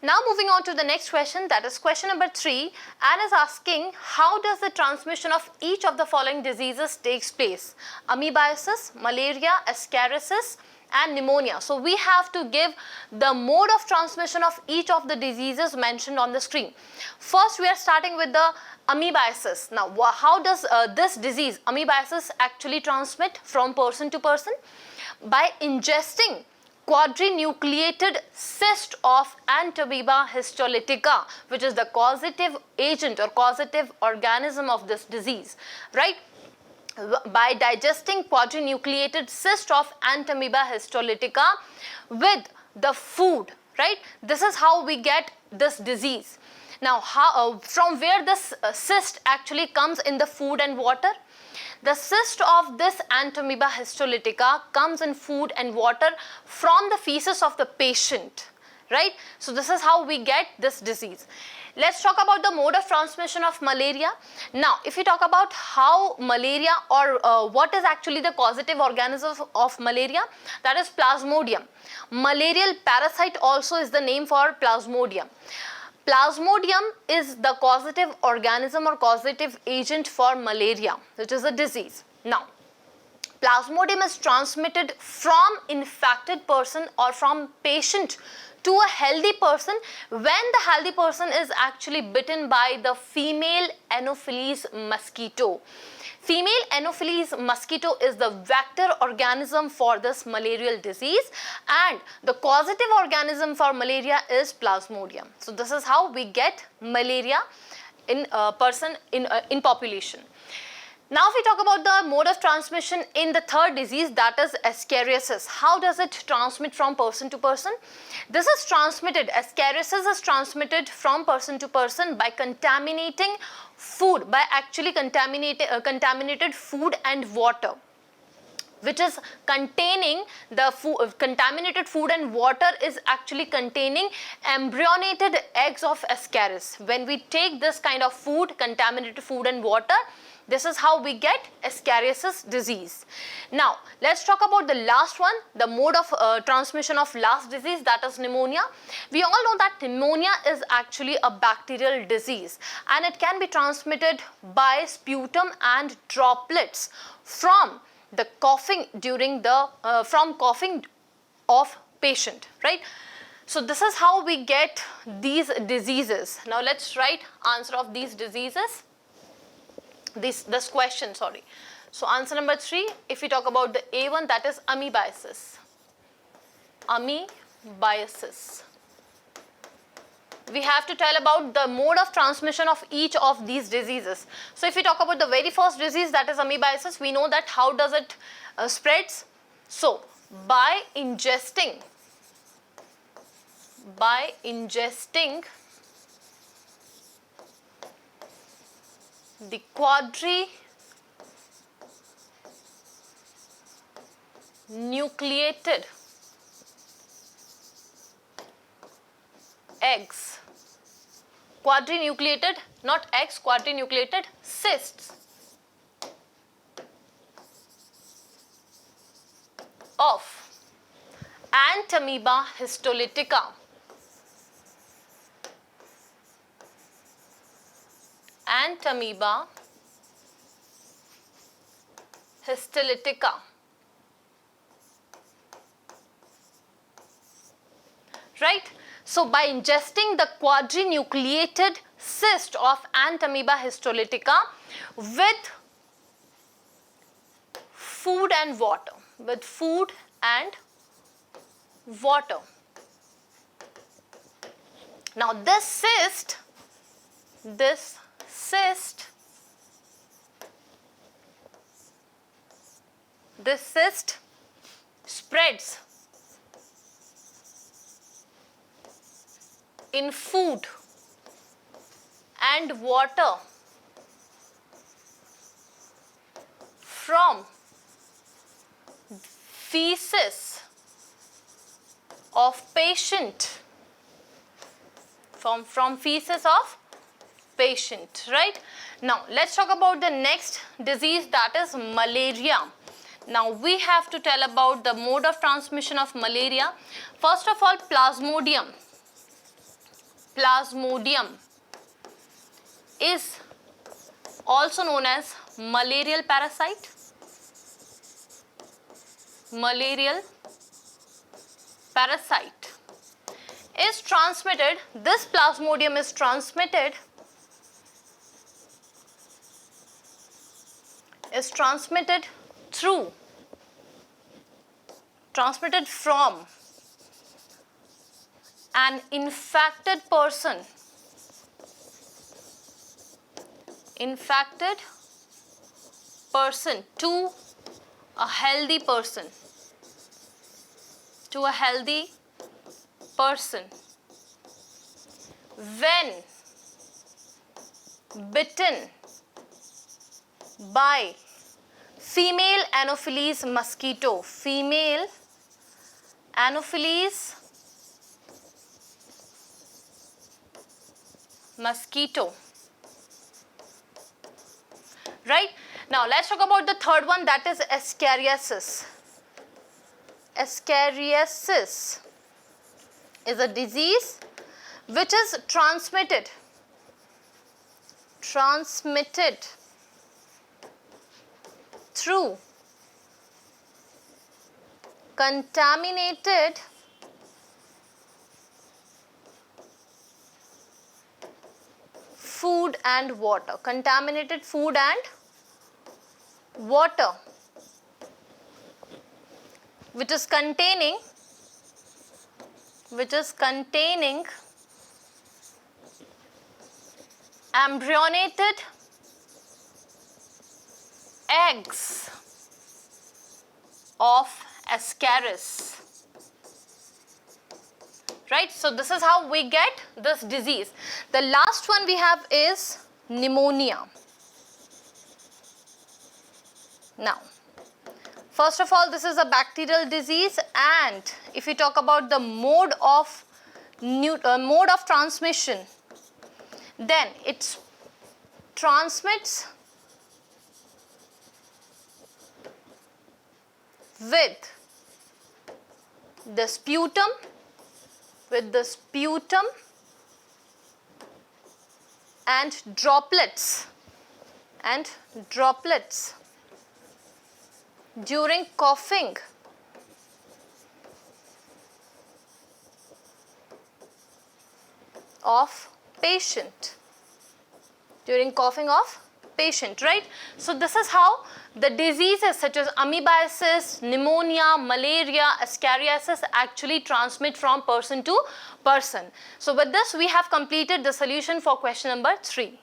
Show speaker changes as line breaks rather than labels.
Now moving on to the next question, that is question number 3, and is asking how does the transmission of each of the following diseases takes place? Amoebiasis, malaria, ascariasis and pneumonia. So we have to give the mode of transmission of each of the diseases mentioned on the screen. First we are starting with the amoebiasis. Now how does this disease amoebiasis actually transmit from person to person? By ingesting quadrinucleated cyst of Amoeba histolytica, which is the causative agent or causative organism of this disease, right? By digesting quadrinucleated cyst of Amoeba histolytica with the food, right? This is how we get this disease. Now, from where this cyst actually comes in the food and water? The cyst of this Amoeba histolytica comes in food and water from the feces of the patient, right? So this is how we get this disease. Let's talk about the mode of transmission of malaria. Now, if you talk about how malaria or what is actually the causative organism of malaria, that is Plasmodium. Malarial parasite also is the name for Plasmodium. Plasmodium is the causative organism or causative agent for malaria, which is a disease. Now, Plasmodium is transmitted from infected person or from patient to a healthy person when the healthy person is actually bitten by the female Anopheles mosquito. Female Anopheles mosquito is the vector organism for this malarial disease, and the causative organism for malaria is Plasmodium. So this is how we get malaria in in population. Now if we talk about the mode of transmission in the third disease, that is Ascariasis. How does it transmit from person to person? This is transmitted, Ascariasis is transmitted from person to person by contaminating food, by actually contaminated food and water, which is containing the contaminated food and water is actually containing embryonated eggs of Ascaris. When we take this kind of food, contaminated food and water, this is how we get Ascariasis disease. Now, let's talk about the last one, the mode of transmission of last disease, that is pneumonia. We all know that pneumonia is actually a bacterial disease and it can be transmitted by sputum and droplets from the coughing during the coughing of patient, right? So this is how we get these diseases. Now let's write answer of these diseases. This question, sorry. So answer number 3, if we talk about the A1, that is amoebiasis. Amoebiasis. We have to tell about the mode of transmission of each of these diseases. So if we talk about the very first disease, that is amoebiasis, we know that how does it spreads. So by ingesting the quadrinucleated eggs, quadrinucleated, not eggs, quadrinucleated cysts of Amoeba histolytica. Amoeba histolytica. Right? So by ingesting the quadrinucleated cyst of Amoeba histolytica with food and water, Now this cyst spreads in food and water from feces of patient, from feces of patient, right? Now let's talk about the next disease, that is malaria. Now we have to tell about the mode of transmission of malaria. First of all, Plasmodium. Plasmodium is also known as malarial parasite. Malarial parasite is transmitted, this Plasmodium is transmitted transmitted from an infected person to a healthy person, when bitten by female Anopheles mosquito, right? Now let's talk about the third one, that is Ascariasis. Ascariasis is a disease which is transmitted through contaminated food and water, which is containing embryonated eggs of Ascaris. Right, so this is how we get this disease. The last one we have is pneumonia. Now, first of all, this is a bacterial disease, and if we talk about the mode of transmission, then it transmits with the sputum, and droplets during coughing of patient, right? So this is how the diseases such as amoebiasis, pneumonia, malaria, ascariasis actually transmit from person to person. So with this we have completed the solution for question number 3.